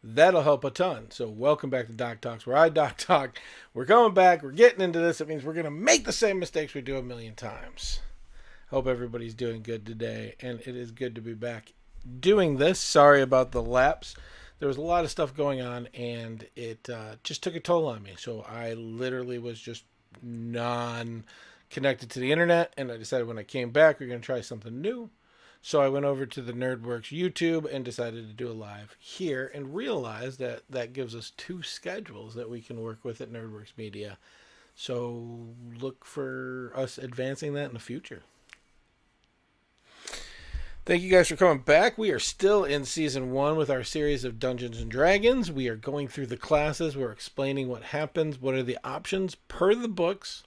That'll help a ton. So welcome back to Doc Talks, where I Doc Talk. We're going back. We're getting into this. It means we're going to make the same mistakes we do a million times. Hope everybody's doing good today, and it is good to be back doing this. Sorry about the lapse. There was a lot of stuff going on, and it just took a toll on me. So I literally was just non-connected to the internet, and I decided when I came back, we're going to try something new. So I went over to the Nerdworks YouTube and decided to do a live here, and realized that that gives us two schedules that we can work with at Nerdworks Media. So look for us advancing that in the future. Thank you guys for coming back. We are still in Season 1 with our series of Dungeons & Dragons. We are going through the classes. We're explaining what happens, what are the options per the books.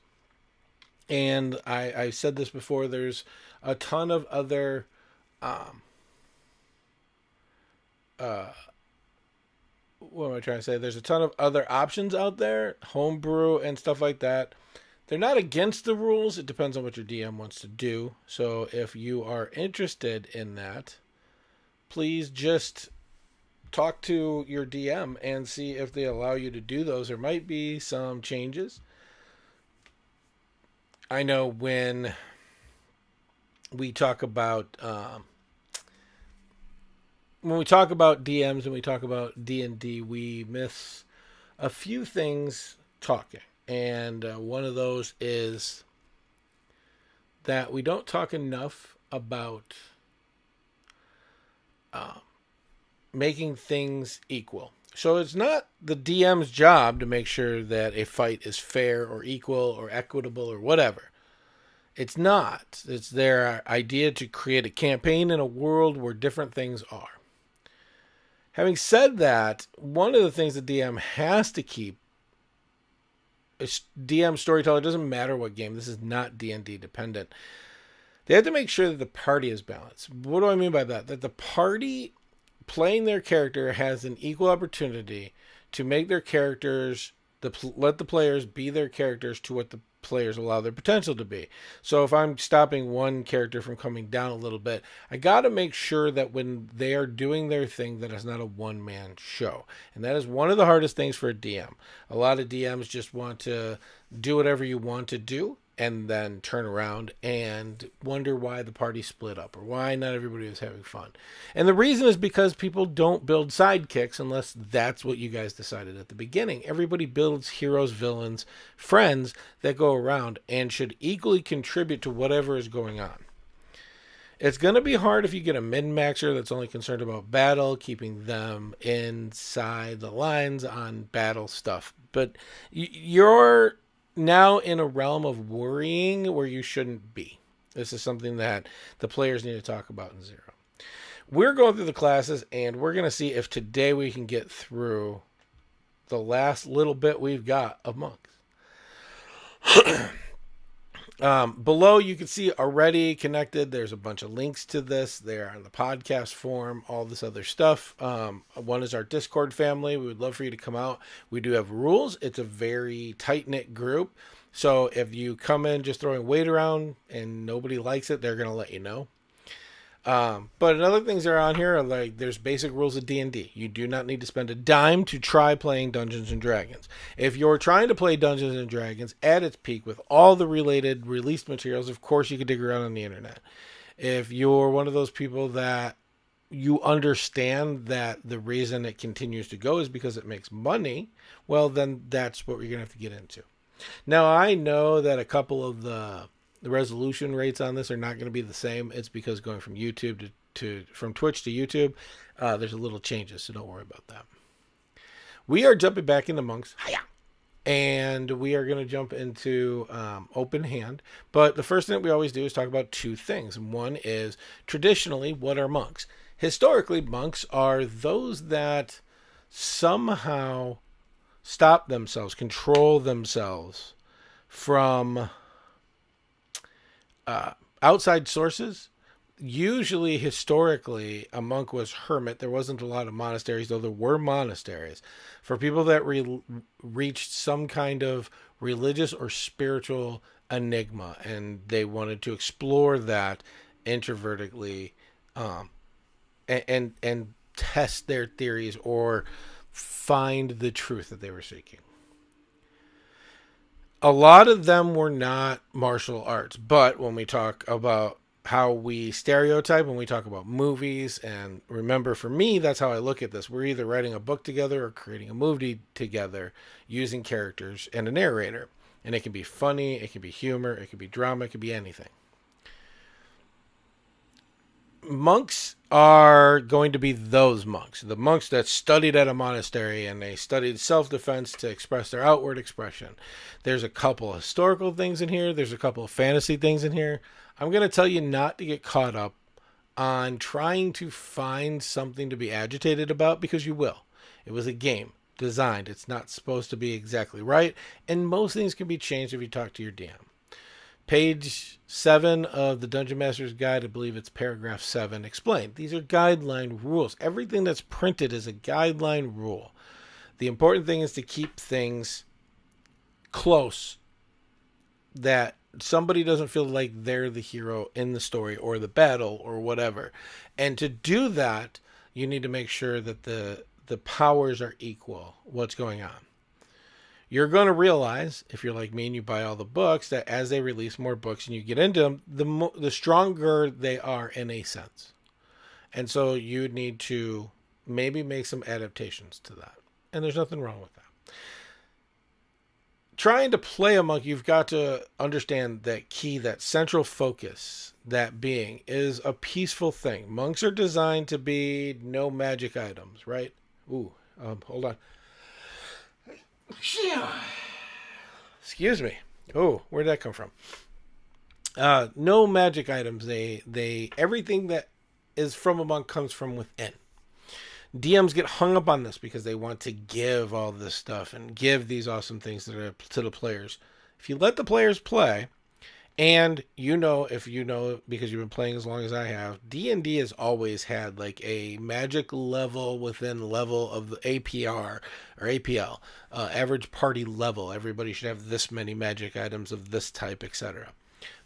And I said this before, there's a ton of other what am I trying to say? There's a ton of other options out there, homebrew and stuff like that. They're not against the rules. It depends on what your DM wants to do. So if you are interested in that, please just talk to your DM and see if they allow you to do those. There might be some changes. I know when we talk about DMs and we talk about D&D, we miss a few things talking. And one of those is that we don't talk enough about making things equal. So it's not the DM's job to make sure that a fight is fair or equal or equitable or whatever. It's not. It's their idea to create a campaign in a world where different things are. Having said that, one of the things the DM has to keep, a DM storyteller, doesn't matter what game, this is not D&D dependent, they have to make sure that the party is balanced. What do I mean by that? That the party playing their character has an equal opportunity to make their characters, let the players be their characters to what the players allow their potential to be. So if I'm stopping one character from coming down a little bit, I got to make sure that when they are doing their thing, that it's not a one-man show. And that is one of the hardest things for a DM. A lot of DMs just want to do whatever you want to do and then turn around and wonder why the party split up or why not everybody was having fun. And the reason is because people don't build sidekicks unless that's what you guys decided at the beginning. Everybody builds heroes, villains, friends that go around and should equally contribute to whatever is going on. It's going to be hard if you get a min-maxer that's only concerned about battle, keeping them inside the lines on battle stuff. But you're now in a realm of worrying where you shouldn't be. This is something that the players need to talk about in Zero. We're going through the classes, and we're going to see if today we can get through the last little bit we've got of monks. Below, you can see already connected. There's a bunch of links to this. They're on the podcast form, all this other stuff. One is our Discord family. We would love for you to come out. We do have rules. It's a very tight-knit group. So if you come in just throwing weight around and nobody likes it, they're going to let you know. But other things that are on here are like, there's basic rules of D&D. You do not need to spend a dime to try playing Dungeons & Dragons. If you're trying to play Dungeons & Dragons at its peak with all the related released materials, of course you can dig around on the internet. If you're one of those people that you understand that the reason it continues to go is because it makes money, well, then that's what we're going to have to get into. Now, I know that a couple of the resolution rates on this are not going to be the same. It's because going from YouTube to from Twitch to YouTube, there's a little changes, so don't worry about that. We are jumping back into monks. Hiya! And we are going to jump into open hand. But the first thing that we always do is talk about two things. One is traditionally, what are monks? Historically, monks are those that somehow stop themselves, control themselves from outside sources. Usually, historically, a monk was hermit. There wasn't a lot of monasteries, though there were monasteries for people that reached some kind of religious or spiritual enigma, and they wanted to explore that introvertedly, and test their theories or find the truth that they were seeking. A lot of them were not martial arts, but when we talk about how we stereotype when we talk about movies, and remember, for me, that's how I look at this. We're either writing a book together or creating a movie together using characters and a narrator. And it can be funny, it can be humor, it can be drama, it can be anything. Monks are going to be those monks, the monks that studied at a monastery and they studied self-defense to express their outward expression. There's a couple of historical things in here. There's a couple of fantasy things in here. I'm going to tell you not to get caught up on trying to find something to be agitated about, because you will. It was a game designed. It's not supposed to be exactly right, and most things can be changed if you talk to your DM. Page 7 of the Dungeon Master's Guide, I believe it's paragraph 7, explained. These are guideline rules. Everything that's printed is a guideline rule. The important thing is to keep things close, that somebody doesn't feel like they're the hero in the story or the battle or whatever. And to do that, you need to make sure that the powers are equal, what's going on. You're going to realize, if you're like me and you buy all the books, that as they release more books and you get into them, the stronger they are in a sense. And so you need to maybe make some adaptations to that. And there's nothing wrong with that. Trying to play a monk, you've got to understand that key, that central focus, that being is a peaceful thing. Monks are designed to be no magic items, right? Hold on. Excuse me. Oh, where did that come from? No magic items. They everything that is from a monk comes from within. DMs get hung up on this because they want to give all this stuff and give these awesome things to the players. If you let the players play, and if you know, because you've been playing as long as I have, D&D has always had like a magic level within level of the APR or APL, average party level. Everybody should have this many magic items of this type, etc.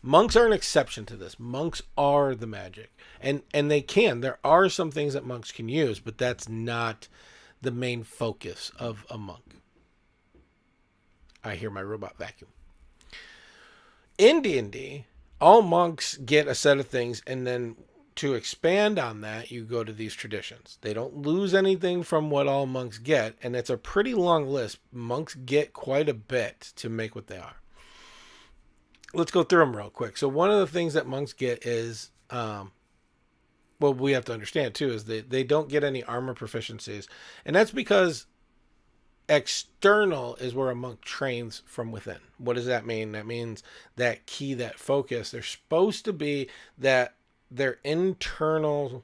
Monks are an exception to this. Monks are the magic. And there are some things that monks can use, but that's not the main focus of a monk. I hear my robot vacuum. In D&D, all monks get a set of things, and then to expand on that, you go to these traditions. They don't lose anything from what all monks get, and it's a pretty long list. Monks get quite a bit to make what they are. Let's go through them real quick. So one of the things that monks get is, we have to understand too, is they don't get any armor proficiencies, and that's because external is where a monk trains from within. What does that mean? That means that key, that focus, they're supposed to be that their internal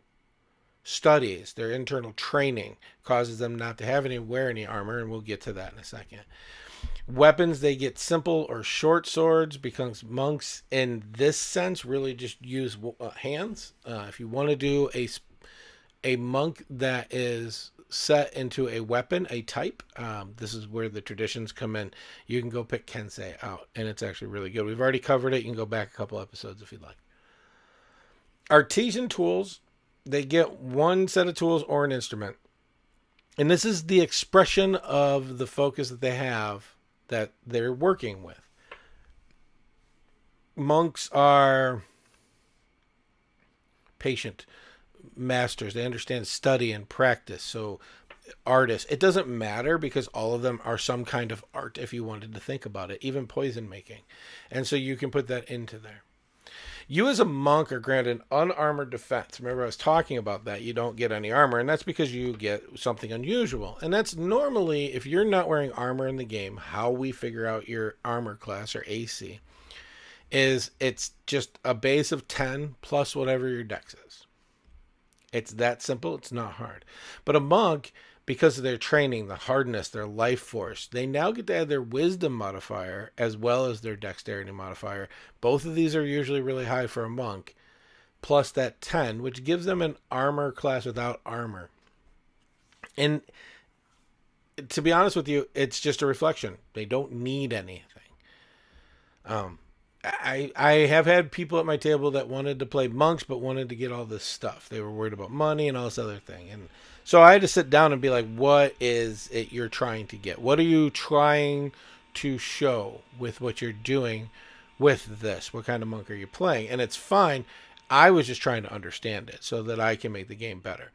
studies, their internal training causes them not to wear any armor, and we'll get to that in a second. Weapons, they get simple or short swords, because monks in this sense really just use hands. If you want to do a monk that is set into a weapon, a type, this is where the traditions come in. You can go pick Kensei out, and it's actually really good. We've already covered it. You can go back a couple episodes if you'd like. Artisan tools, they get one set of tools or an instrument, and this is the expression of the focus that they have, that they're working with. Monks are patient masters. They understand study and practice. So artists, it doesn't matter, because all of them are some kind of art if you wanted to think about it, even poison making. And so you can put that into there. You as a monk are granted unarmored defense. Remember, I was talking about that. You don't get any armor, and that's because you get something unusual. And that's normally, if you're not wearing armor in the game, how we figure out your armor class or AC is it's just a base of 10 plus whatever your dex is. It's that simple. It's not hard. But a monk, because of their training, the hardness, their life force, they now get to add their wisdom modifier as well as their dexterity modifier. Both of these are usually really high for a monk, plus that 10, which gives them an armor class without armor. And to be honest with you, it's just a reflection. They don't need anything. I have had people at my table that wanted to play monks but wanted to get all this stuff. They were worried about money and all this other thing. And so I had to sit down and be like, what is it you're trying to get? What are you trying to show with what you're doing with this? What kind of monk are you playing? And it's fine. I was just trying to understand it so that I can make the game better.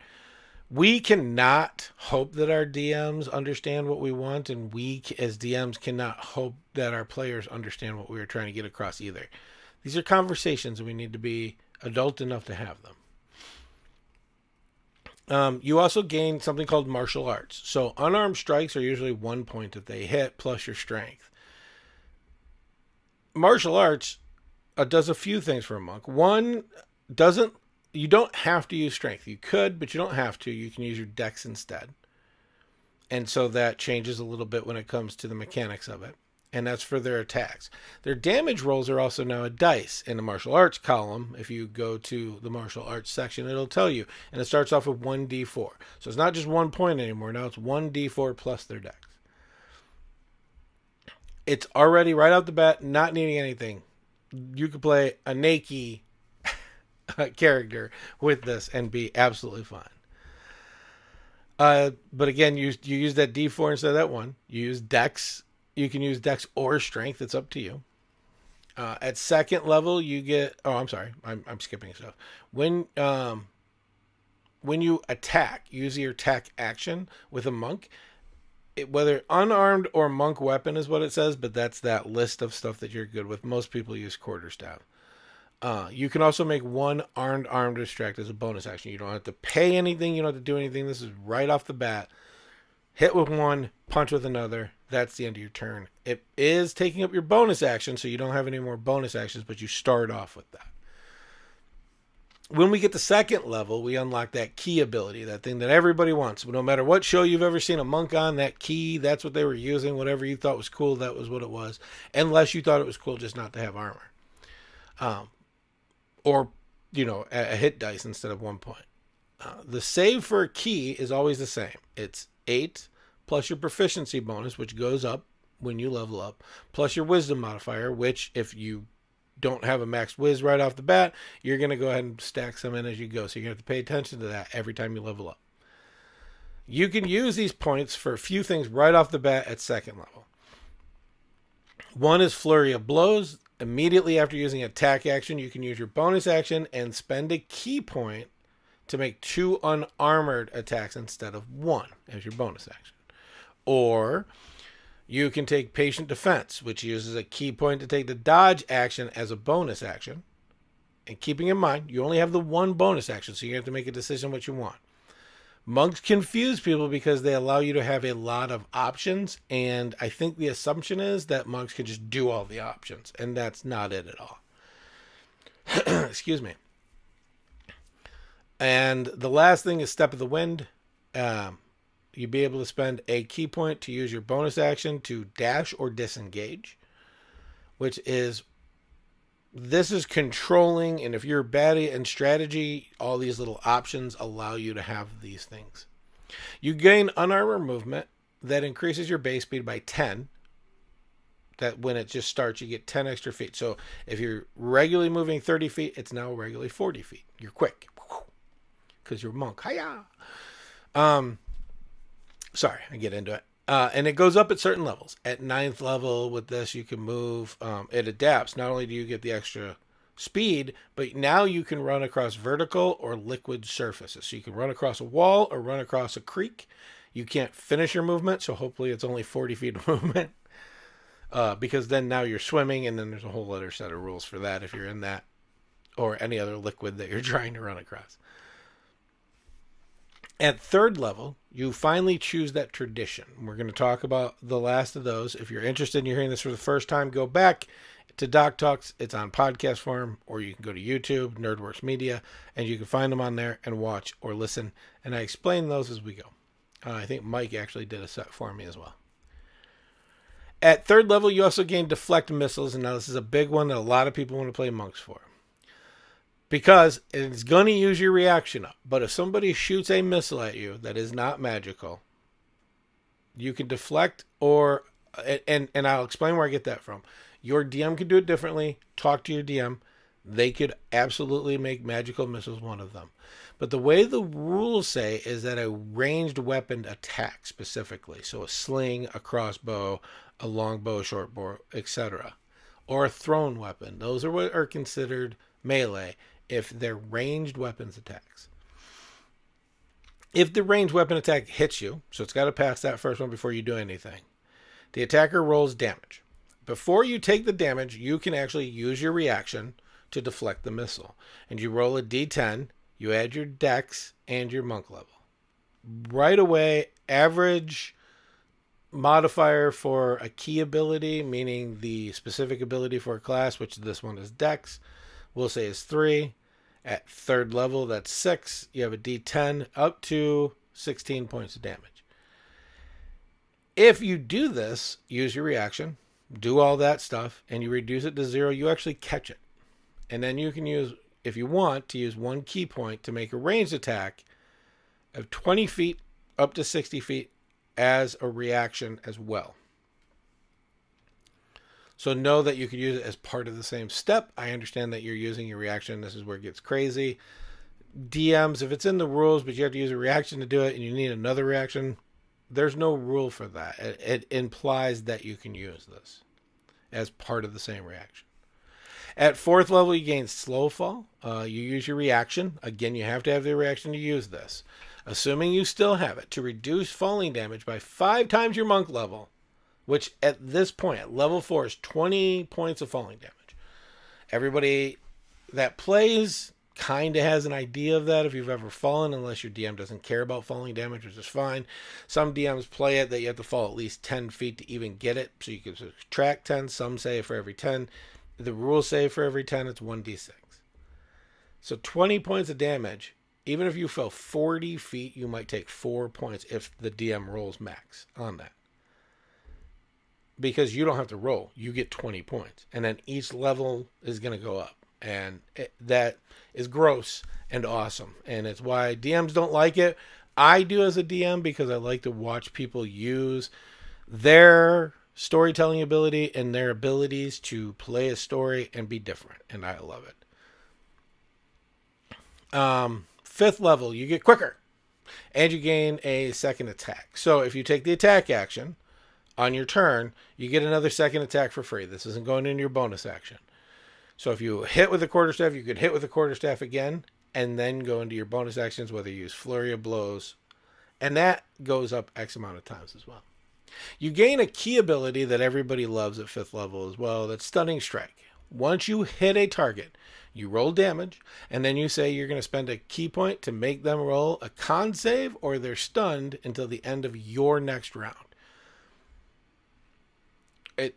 We cannot hope that our DMs understand what we want, and we as DMs cannot hope that our players understand what we are trying to get across either. These are conversations, and we need to be adult enough to have them. You also gain something called martial arts. So unarmed strikes are usually 1 point that they hit plus your strength. Martial arts does a few things for a monk. One, you don't have to use strength. You could, but you don't have to. You can use your dex instead. And so that changes a little bit when it comes to the mechanics of it. And that's for their attacks. Their damage rolls are also now a dice in the martial arts column. If you go to the martial arts section, it'll tell you. And it starts off with 1d4. So it's not just 1 point anymore. Now it's 1d4 plus their dex. It's already right out the bat, not needing anything. You could play a naked character with this and be absolutely fine. But again, you use that D4 instead of that 1. You use dex. You can use dex or strength. It's up to you. At second level, you get. Oh, I'm sorry. I'm skipping stuff. When you attack, use your attack action with a monk. Whether unarmed or monk weapon is what it says, but that's that list of stuff that you're good with. Most people use quarterstaff. You can also make one armed distract as a bonus action. You don't have to pay anything. You don't have to do anything. This is right off the bat. Hit with one, punch with another. That's the end of your turn. It is taking up your bonus action, so you don't have any more bonus actions, but you start off with that. When we get to second level, we unlock that key ability, that thing that everybody wants. No matter what show you've ever seen a monk on, that key, that's what they were using. Whatever you thought was cool, that was what it was. Unless you thought it was cool just not to have armor. Or, a hit dice instead of 1 point. The save for a key is always the same. It's 8 plus your proficiency bonus, which goes up when you level up, plus your wisdom modifier, which if you don't have a max whiz right off the bat, you're going to go ahead and stack some in as you go. So you're going to have to pay attention to that every time you level up. You can use these points for a few things right off the bat at second level. One is Flurry of Blows. Immediately after using attack action, you can use your bonus action and spend a key point to make 2 unarmored attacks instead of 1 as your bonus action. Or you can take Patient Defense, which uses a key point to take the dodge action as a bonus action. And keeping in mind, you only have the 1 bonus action, so you have to make a decision what you want. Monks confuse people because they allow you to have a lot of options, and I think the assumption is that monks can just do all the options, and that's not it at all. Excuse me. And the last thing is Step of the Wind. You'd be able to spend a key point to use your bonus action to dash or disengage, this is controlling, and if you're bad in strategy, all these little options allow you to have these things. You gain unarmored movement that increases your base speed by 10. That when it just starts, you get 10 extra feet. So if you're regularly moving 30 feet, it's now regularly 40 feet. You're quick because you're a monk. Hiya! Sorry, I get into it. And it goes up at certain levels. At 9th level with this, you can move. It adapts. Not only do you get the extra speed, but now you can run across vertical or liquid surfaces. So you can run across a wall or run across a creek. You can't finish your movement, so hopefully it's only 40 feet of movement. Because then now you're swimming, and then there's a whole other set of rules for that if you're in that or any other liquid that you're trying to run across. At third level, you finally choose that tradition. We're going to talk about the last of those. If you're interested in hearing this for the first time, go back to DocTalks. It's on podcast form, or you can go to YouTube, Nerdworks Media, and you can find them on there and watch or listen. And I explain those as we go. I think Mike actually did a set for me as well. At third level, you also gain deflect missiles. And now this is a big one that a lot of people want to play monks for, because it's going to use your reaction up. But if somebody shoots a missile at you that is not magical, you can deflect, or and I'll explain where I get that from. Your DM could do it differently. Talk to your DM. They could absolutely make magical missiles one of them. But the way the rules say is that a ranged weapon attack specifically, so a sling, a crossbow, a longbow, short bow, etc., or a thrown weapon, those are what are considered melee if they're ranged weapons attacks. If the ranged weapon attack hits you, so it's got to pass that first one before you do anything, the attacker rolls damage. Before you take the damage, you can actually use your reaction to deflect the missile. And you roll a d10, you add your dex and your monk level. Right away, average modifier for a key ability, meaning the specific ability for a class, which this one is dex, we'll say is 3. At third level, that's 6. You have a d10 up to 16 points of damage. If you do this, use your reaction, do all that stuff, and you reduce it to 0, you actually catch it. And then you can use, if you want, to use one key point to make a ranged attack of 20 feet up to 60 feet as a reaction as well. So know that you could use it as part of the same step. I understand that you're using your reaction. This is where it gets crazy. DMs, if it's in the rules, but you have to use a reaction to do it and you need another reaction, there's no rule for that. It implies that you can use this as part of the same reaction. At fourth level, you gain slow fall. You use your reaction. Again, you have to have the reaction to use this. Assuming you still have it, to reduce falling damage by 5 times your monk level, which at this point, at level 4, is 20 points of falling damage. Everybody that plays kind of has an idea of that if you've ever fallen, unless your DM doesn't care about falling damage, which is fine. Some DMs play it that you have to fall at least 10 feet to even get it, so you can subtract 10. Some say for every 10. The rules say for every 10, it's 1d6. So 20 points of damage. Even if you fell 40 feet, you might take 4 points if the DM rolls max on that. Because you don't have to roll. You get 20 points. And then each level is going to go up. And that is gross and awesome. And it's why DMs don't like it. I do as a DM because I like to watch people use their storytelling ability and their abilities to play a story and be different. And I love it. Fifth level, you get quicker. And you gain a second attack. So if you take the attack action on your turn, you get another second attack for free. This isn't going into your bonus action. So if you hit with a quarterstaff, you could hit with a quarterstaff again, and then go into your bonus actions, whether you use flurry of blows. And that goes up X amount of times as well. You gain a key ability that everybody loves at 5th level as well. That's Stunning Strike. Once you hit a target, you roll damage, and then you say you're going to spend a key point to make them roll a con save, or they're stunned until the end of your next round. It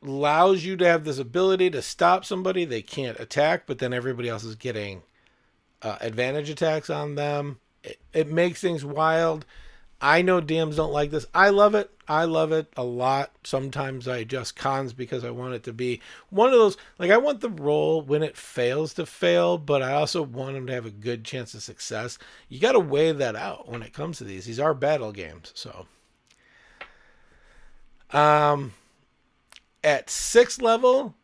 allows you to have this ability to stop somebody. They can't attack, but then everybody else is getting advantage attacks on them. It makes things wild. I know DMs don't like this. I love it. I love it a lot. Sometimes I adjust cons because I want it to be one of those, like, I want the roll when it fails to fail, but I also want them to have a good chance of success. You got to weigh that out when it comes to these. These are battle games. So, at 6th level,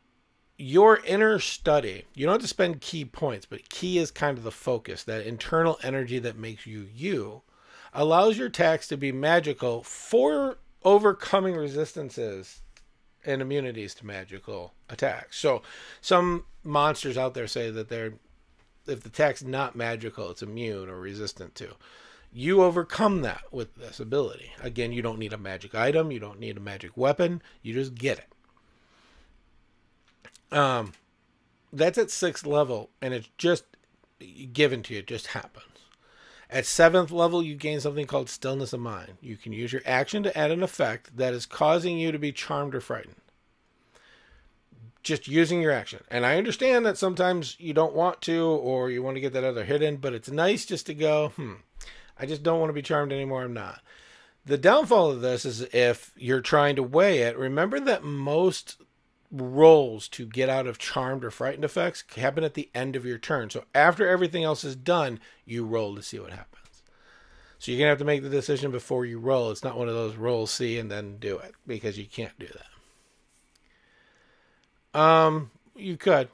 your inner study, you don't have to spend key points, but key is kind of the focus, that internal energy that makes you you, allows your attacks to be magical for overcoming resistances and immunities to magical attacks. So some monsters out there say that if the attack's not magical, it's immune or resistant to. You overcome that with this ability. Again, you don't need a magic item. You don't need a magic weapon. You just get it. That's at 6th level, and it's just given to you. It just happens. At 7th level, you gain something called Stillness of Mind. You can use your action to add an effect that is causing you to be charmed or frightened. Just using your action. And I understand that sometimes you don't want to, or you want to get that other hit in, but it's nice just to go, I just don't want to be charmed anymore. I'm not. The downfall of this is if you're trying to weigh it, remember that most rolls to get out of charmed or frightened effects happen at the end of your turn. So after everything else is done, you roll to see what happens. So you're going to have to make the decision before you roll. It's not one of those roll, see, and then do it, because you can't do that. You could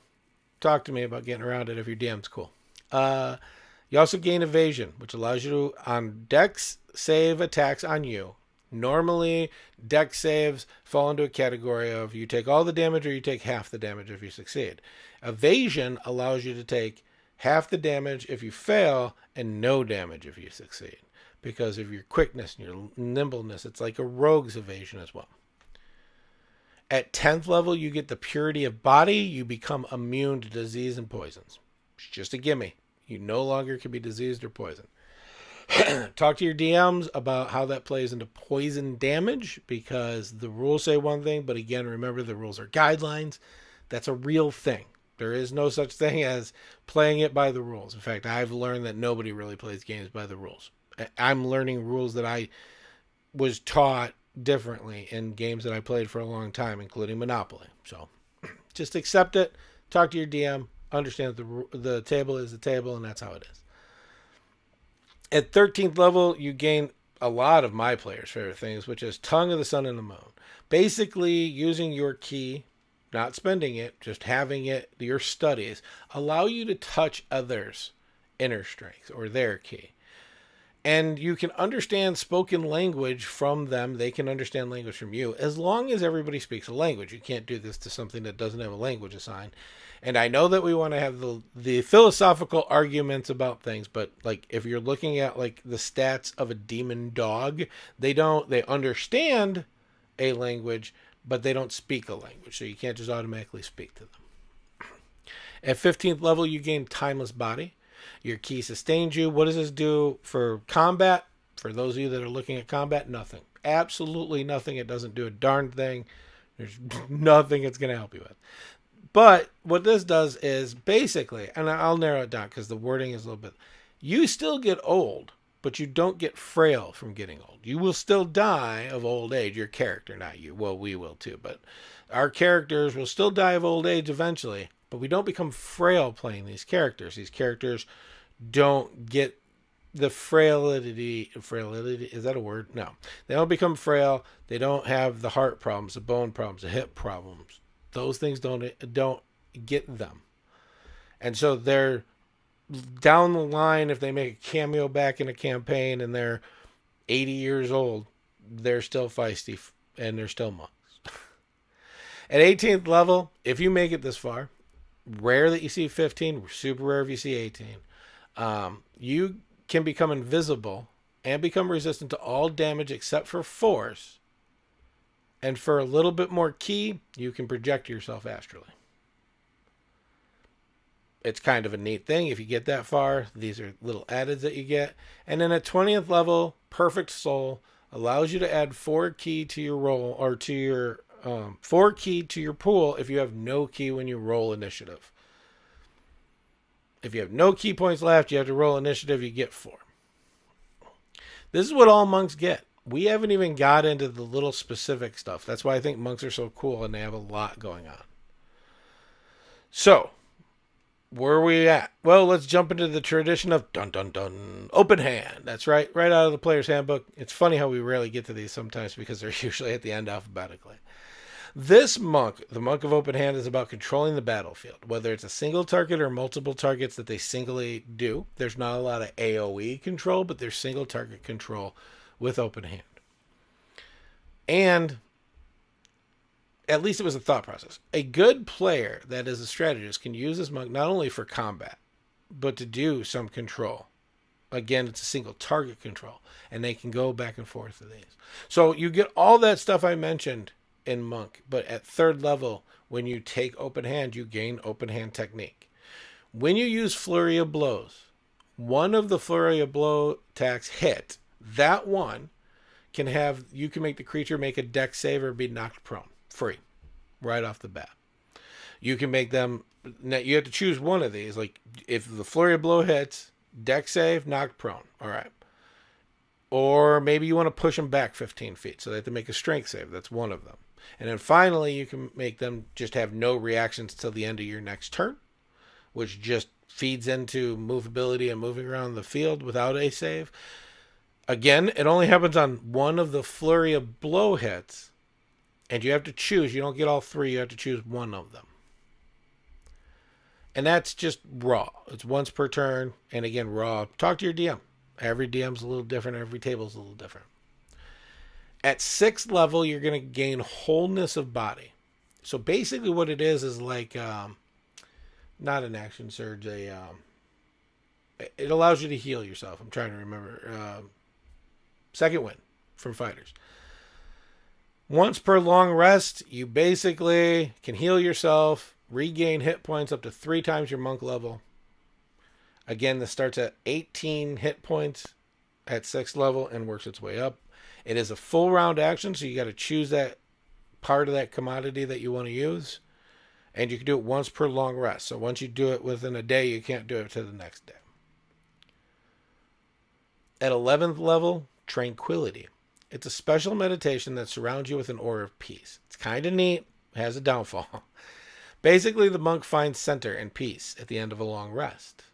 talk to me about getting around it if your DM's cool. You also gain evasion, which allows you to, on dex save attacks on you. Normally, dex saves fall into a category of you take all the damage or you take half the damage if you succeed. Evasion allows you to take half the damage if you fail and no damage if you succeed, because of your quickness and your nimbleness. It's like a rogue's evasion as well. At 10th level, you get the purity of body. You become immune to disease and poisons. It's just a gimme. You no longer can be diseased or poisoned. Talk to your DMs about how that plays into poison damage, because the rules say one thing, but again, remember the rules are guidelines. That's a real thing. There is no such thing as playing it by the rules. In fact, I've learned that nobody really plays games by the rules. I'm learning rules that I was taught differently in games that I played for a long time, including Monopoly. So just accept it, talk to your DM, understand that the table is the table, and that's how it is. At 13th level, you gain a lot of my players' favorite things, which is Tongue of the Sun and the Moon. Basically, using your ki, not spending it, just having it, your studies, allow you to touch others' inner strength or their ki. And you can understand spoken language from them. They can understand language from you, as long as everybody speaks a language. You can't do this to something that doesn't have a language assigned. And I know that we want to have the philosophical arguments about things, but like if you're looking at like the stats of a demon dog, they understand a language, but they don't speak a language. So you can't just automatically speak to them. At 15th level, you gain Timeless Body. Your ki sustains you. What does this do for combat? For those of you that are looking at combat, nothing. Absolutely nothing. It doesn't do a darn thing. There's nothing it's going to help you with. But what this does is basically, and I'll narrow it down because the wording is a little bit, you still get old, but you don't get frail from getting old. You will still die of old age. Your character, not you. Well, we will too, but our characters will still die of old age eventually, but we don't become frail playing these characters. These characters don't get the frailty, is that a word? No. They don't become frail. They don't have the heart problems, the bone problems, the hip problems. Those things don't get them. And so they're down the line, if they make a cameo back in a campaign and they're 80 years old, they're still feisty and they're still monks. At 18th level, if you make it this far, rare that you see 15, super rare if you see 18. You can become invisible and become resistant to all damage except for force. And for a little bit more ki, you can project yourself astrally. It's kind of a neat thing if you get that far. These are little addeds that you get. And then at 20th level, Perfect Soul allows you to add 4 ki to your roll, or to your 4 ki to your pool if you have no ki when you roll initiative. If you have no ki points left, you have to roll initiative, you get 4. This is what all monks get. We haven't even got into the little specific stuff. That's why I think monks are so cool and they have a lot going on. So, where are we at? Well, let's jump into the tradition of dun dun dun, open hand. That's right out of the player's handbook. It's funny how we rarely get to these sometimes because they're usually at the end alphabetically. This monk, the Monk of Open Hand, is about controlling the battlefield, whether it's a single target or multiple targets that they singly do. There's not a lot of AoE control, but there's single target control with open hand. And at least it was a thought process. A good player that is a strategist can use this monk not only for combat, but to do some control. Again, it's a single target control, and they can go back and forth with these. So you get all that stuff I mentioned in monk, but at 3rd level When you take open hand, you gain open hand technique. When you use flurry of blows, one of the flurry of blow attacks hit. That one you can make the creature make a dex save or be knocked prone. Free. Right off the bat. You can make them, now you have to choose one of these. Like if the flurry of blow hits, dex save, knocked prone. All right. Or maybe you want to push them back 15 feet. So they have to make a strength save. That's one of them. And then finally, you can make them just have no reactions till the end of your next turn, which just feeds into movability and moving around the field without a save. Again, it only happens on one of the flurry of blow hits, and you have to choose. You don't get all three. You have to choose one of them. And that's just raw. It's once per turn. And again, raw. Talk to your DM. Every DM's a little different. Every table's a little different. At 6th level, you're going to gain wholeness of body. So basically what it is like, not an action surge, it allows you to heal yourself. I'm trying to remember. Second wind from fighters. Once per long rest, you basically can heal yourself, regain hit points up to 3 times your monk level. Again, this starts at 18 hit points at 6th level and works its way up. It is a full round action, so you got to choose that part of that commodity that you want to use. And you can do it once per long rest. So once you do it within a day, you can't do it to the next day. At 11th level, Tranquility. It's a special meditation that surrounds you with an aura of peace. It's kind of neat. It has a downfall. Basically, the monk finds center and peace at the end of a long rest.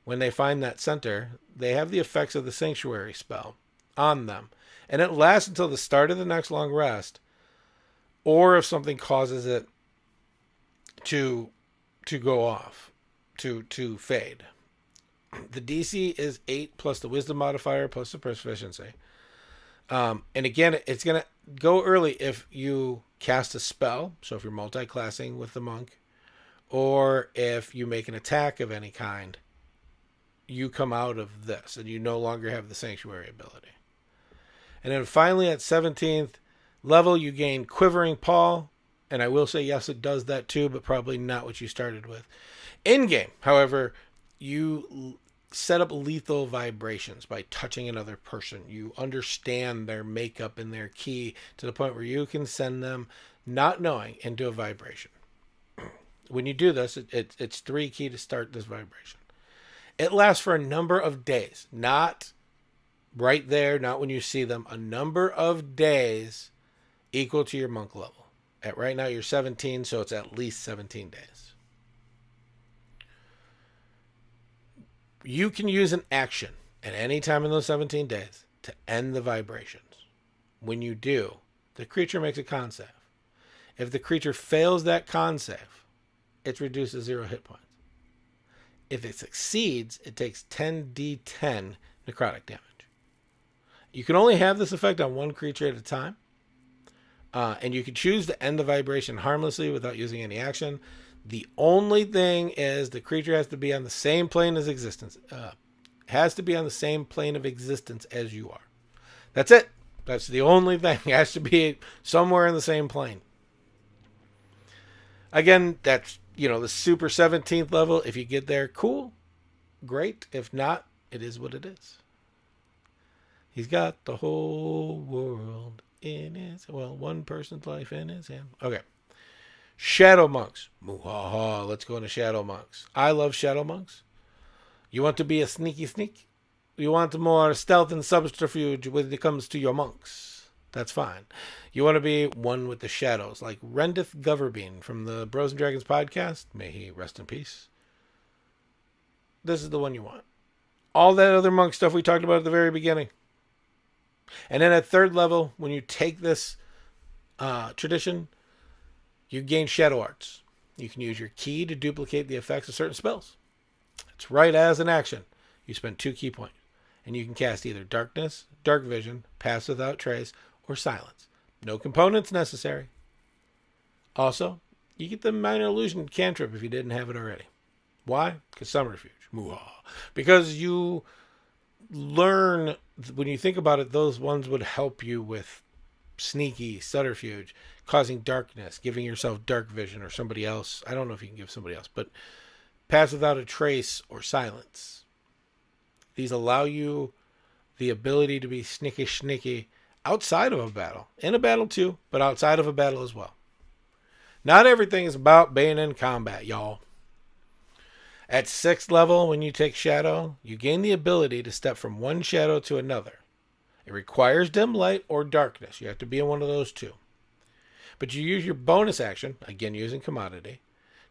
When they find that center, they have the effects of the sanctuary spell on them. And it lasts until the start of the next long rest, or if something causes it to go off, to fade. The DC is 8 plus the wisdom modifier plus the proficiency. And again, it's going to go early if you cast a spell. So if you're multi-classing with the monk, or if you make an attack of any kind, you come out of this and you no longer have the sanctuary ability. And then finally at 17th level, you gain Quivering Paw. And I will say, yes, it does that too, but probably not what you started with. In-game, however, you set up lethal vibrations by touching another person. You understand their makeup and their key to the point where you can send them, not knowing, into a vibration. When you do this, it's 3 key to start this vibration. It lasts for a number of days, not right there, not when you see them. A number of days equal to your monk level. At right now, you're 17, so it's at least 17 days. You can use an action at any time in those 17 days to end the vibrations. When you do, the creature makes a con save. If the creature fails that con save, it's reduced to 0 hit points. If it succeeds, it takes 10d10 necrotic damage. You can only have this effect on one creature at a time. And you can choose to end the vibration harmlessly without using any action. The only thing is the creature has to be on the same plane as existence. Has to be on the same plane of existence as you are. That's it. That's the only thing. It has to be somewhere in the same plane. Again, that's, the super 17th level. If you get there, cool. Great. If not, it is what it is. He's got the whole world in his, one person's life in his hand. Okay. Shadow Monks. Muhaha. Let's go into Shadow Monks. I love Shadow Monks. You want to be a sneaky sneak? You want more stealth and subterfuge when it comes to your monks? That's fine. You want to be one with the shadows, like Rendith Goverbean from the Bros and Dragons podcast. May he rest in peace. This is the one you want. All that other monk stuff we talked about at the very beginning. And then at 3rd level, when you take this tradition, you gain Shadow Arts. You can use your key to duplicate the effects of certain spells. It's right as an action. You spend 2 key points. And you can cast either Darkness, Dark Vision, Pass Without Trace, or Silence. No components necessary. Also, you get the Minor Illusion cantrip if you didn't have it already. Why? Because Subterfuge. Because you learn, when you think about it, those ones would help you with sneaky, subterfuge, causing darkness, giving yourself dark vision or somebody else. I don't know if you can give somebody else, but pass without a trace or silence. These allow you the ability to be sneaky outside of a battle. In a battle too, but outside of a battle as well. Not everything is about being in combat, y'all. At 6th level, when you take Shadow, you gain the ability to step from one shadow to another. It requires dim light or darkness. You have to be in one of those two. But you use your bonus action, again using commodity,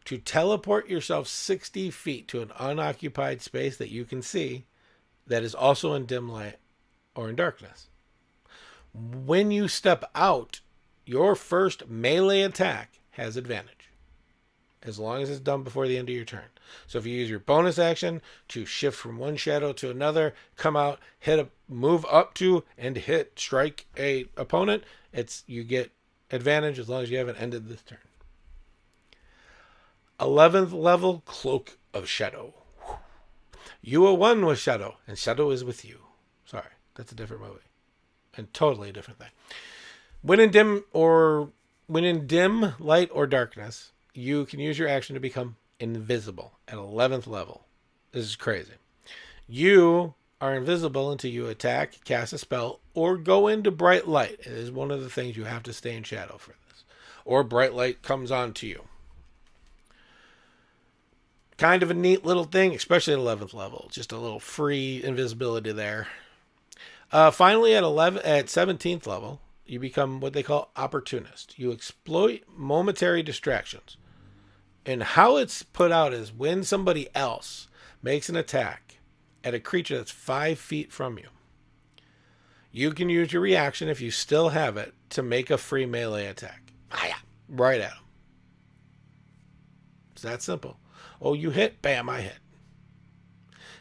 to teleport yourself 60 feet to an unoccupied space that you can see that is also in dim light or in darkness. When you step out, your first melee attack has advantage, as long as it's done before the end of your turn. So if you use your bonus action to shift from one shadow to another, come out, move up to and strike a opponent, you get advantage as long as you haven't ended this turn. 11th level, Cloak of Shadow. You are one with Shadow, and Shadow is with you. Sorry, that's a different movie. And totally a different thing. When in dim light or darkness, you can use your action to become invisible at 11th level. This is crazy. You are invisible until you attack, cast a spell, or go into bright light. It is one of the things you have to stay in shadow for this. Or bright light comes on to you. Kind of a neat little thing, especially at 11th level. Just a little free invisibility there. Finally, at 17th level, you become what they call opportunist. You exploit momentary distractions. And how it's put out is when somebody else makes an attack at a creature that's 5 feet from you, you can use your reaction, if you still have it, to make a free melee attack. Right at them. It's that simple. Oh, you hit? Bam, I hit.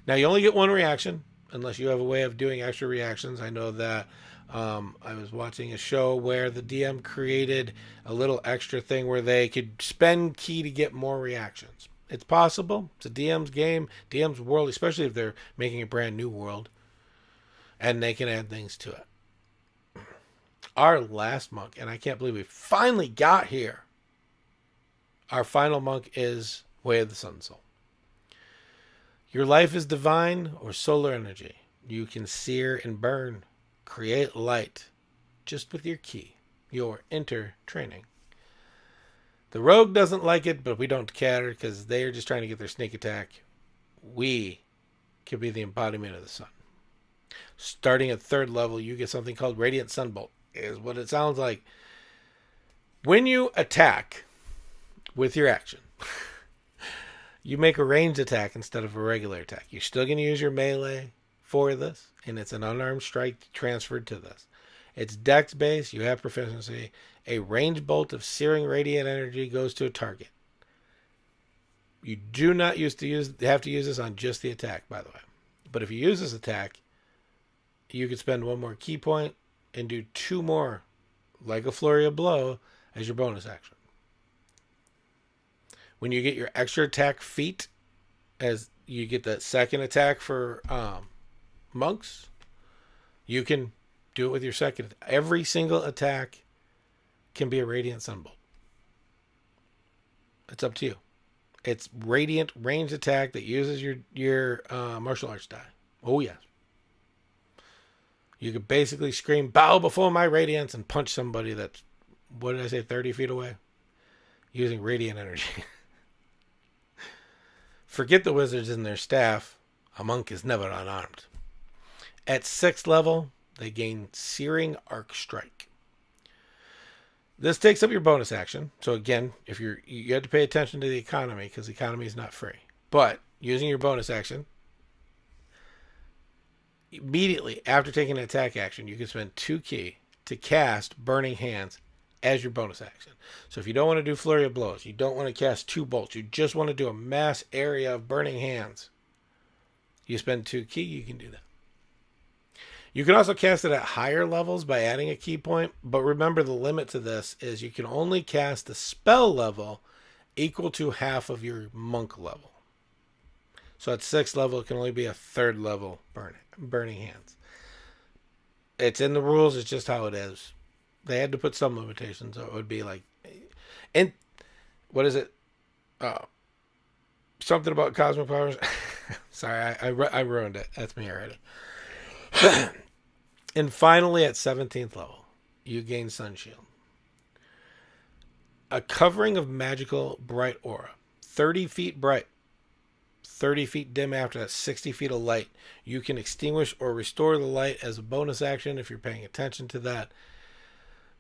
Now, you only get one reaction, unless you have a way of doing extra reactions. I know that I was watching a show where the DM created a little extra thing where they could spend ki to get more reactions. It's possible. It's a DM's game, DM's world, especially if they're making a brand new world. And they can add things to it. Our last monk, and I can't believe we finally got here. Our final monk is Way of the Sun Soul. Your life is divine or solar energy. You can sear and burn, create light, just with your ki, your enter training. The rogue doesn't like it, but we don't care because they're just trying to get their sneak attack. We can be the embodiment of the sun. Starting at 3rd level, you get something called Radiant Sunbolt. Is what it sounds like. When you attack with your action, you make a ranged attack instead of a regular attack. You're still going to use your melee for this, and it's an unarmed strike transferred to this. It's dex based. You have proficiency. A ranged bolt of searing radiant energy goes to a target. You do not have to use this on just the attack, by the way. But if you use this attack, you could spend one more ki point and do 2 more, like a flurry of blow, as your bonus action. When you get your extra attack feat, as you get that second attack for monks, you can do it with your second. Every single attack can be a Radiant Sunbolt. It's up to you. It's radiant ranged attack that uses your martial arts die. Oh, yes. You could basically scream, bow before my radiance, and punch somebody that's, 30 feet away? Using radiant energy. Forget the wizards and their staff. A monk is never unarmed. At 6th level, they gain Searing Arc Strike. This takes up your bonus action. So again, if you have to pay attention to the economy, because the economy is not free. But using your bonus action, immediately after taking an attack action, you can spend 2 ki to cast Burning Hands as your bonus action. So if you don't want to do Flurry of Blows, you don't want to cast 2 bolts, you just want to do a mass area of Burning Hands, you spend 2 ki, you can do that. You can also cast it at higher levels by adding a ki point, but remember the limit to this is you can only cast the spell level equal to half of your monk level. So at 6th level, it can only be a 3rd level Burning Hands. It's in the rules, it's just how it is. They had to put some limitations. So it would be like, and what is it? Something about cosmic powers. Sorry, I ruined it. That's me already. And finally, at 17th level, you gain Sun Shield. A covering of magical bright aura. 30 feet bright. 30 feet dim after that. 60 feet of light. You can extinguish or restore the light as a bonus action if you're paying attention to that.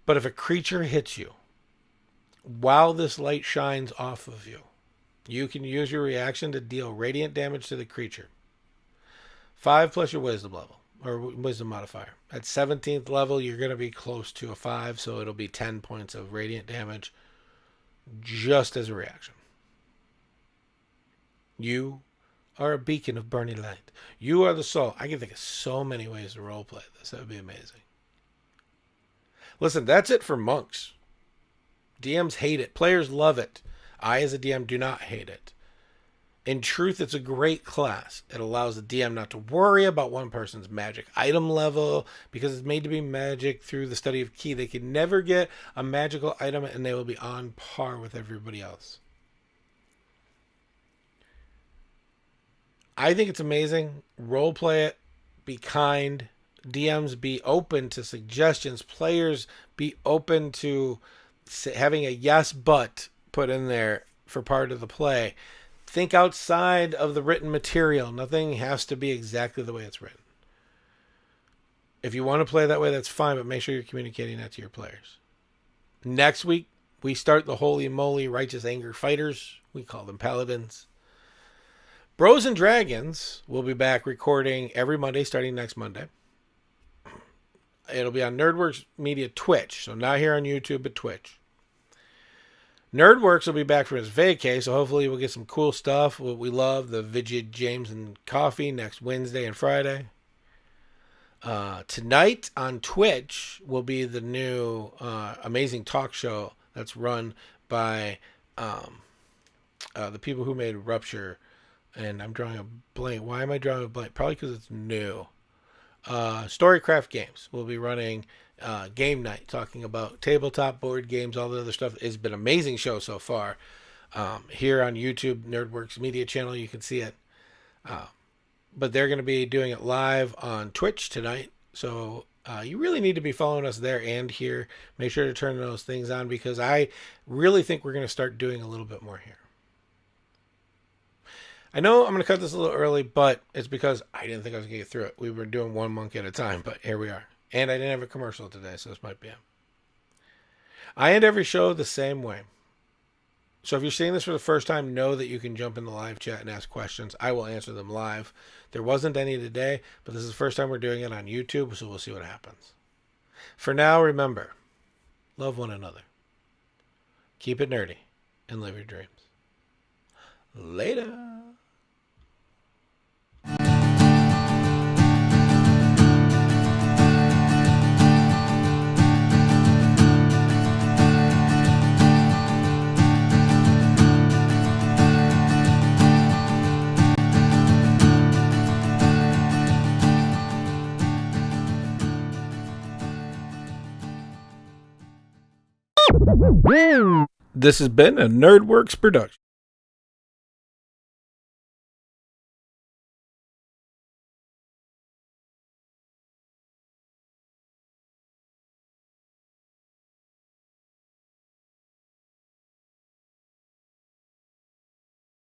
But if a creature hits you, while this light shines off of you, you can use your reaction to deal radiant damage to the creature. 5 plus your wisdom level, or wisdom modifier. At 17th level, you're going to be close to a 5, so it'll be 10 points of radiant damage just as a reaction. You are a beacon of burning light. You are the soul. I can think of so many ways to roleplay this. That would be amazing. Listen, that's it for monks. DMs hate it. Players love it. I, as a DM, do not hate it. In truth, it's a great class. It allows the DM not to worry about one person's magic item level because it's made to be magic through the study of ki. They can never get a magical item and they will be on par with everybody else. I think it's amazing. Roleplay it. Be kind. DMs be open to suggestions. Players be open to having a yes but put in there for part of the play. Think outside of the written material. Nothing has to be exactly the way it's written. If you want to play that way, that's fine, but make sure you're communicating that to your players. Next week, we start the Holy Moly Righteous Anger Fighters. We call them Paladins. Bros and Dragons will be back recording every Monday starting next Monday. It'll be on Nerdworks Media Twitch, so not here on YouTube, but Twitch. Nerdworks will be back from his vacay, so hopefully we'll get some cool stuff. What we love, the Vigid, James, and Coffee next Wednesday and Friday. Tonight on Twitch will be the new amazing talk show that's run by the people who made Rupture. And I'm drawing a blank. Why am I drawing a blank? Probably because it's new. Storycraft Games will be running game night, talking about tabletop board games, all the other stuff. It's been an amazing show so far. Here on YouTube, Nerdworks Media channel, you can see it. But they're going to be doing it live on Twitch tonight. So you really need to be following us there and here. Make sure to turn those things on because I really think we're going to start doing a little bit more here. I know I'm going to cut this a little early, but it's because I didn't think I was going to get through it. We were doing one monk at a time, but here we are. And I didn't have a commercial today, so this might be it. I end every show the same way. So if you're seeing this for the first time, know that you can jump in the live chat and ask questions. I will answer them live. There wasn't any today, but this is the first time we're doing it on YouTube, so we'll see what happens. For now, remember, love one another. Keep it nerdy and live your dreams. Later. This has been a Nerdworks production.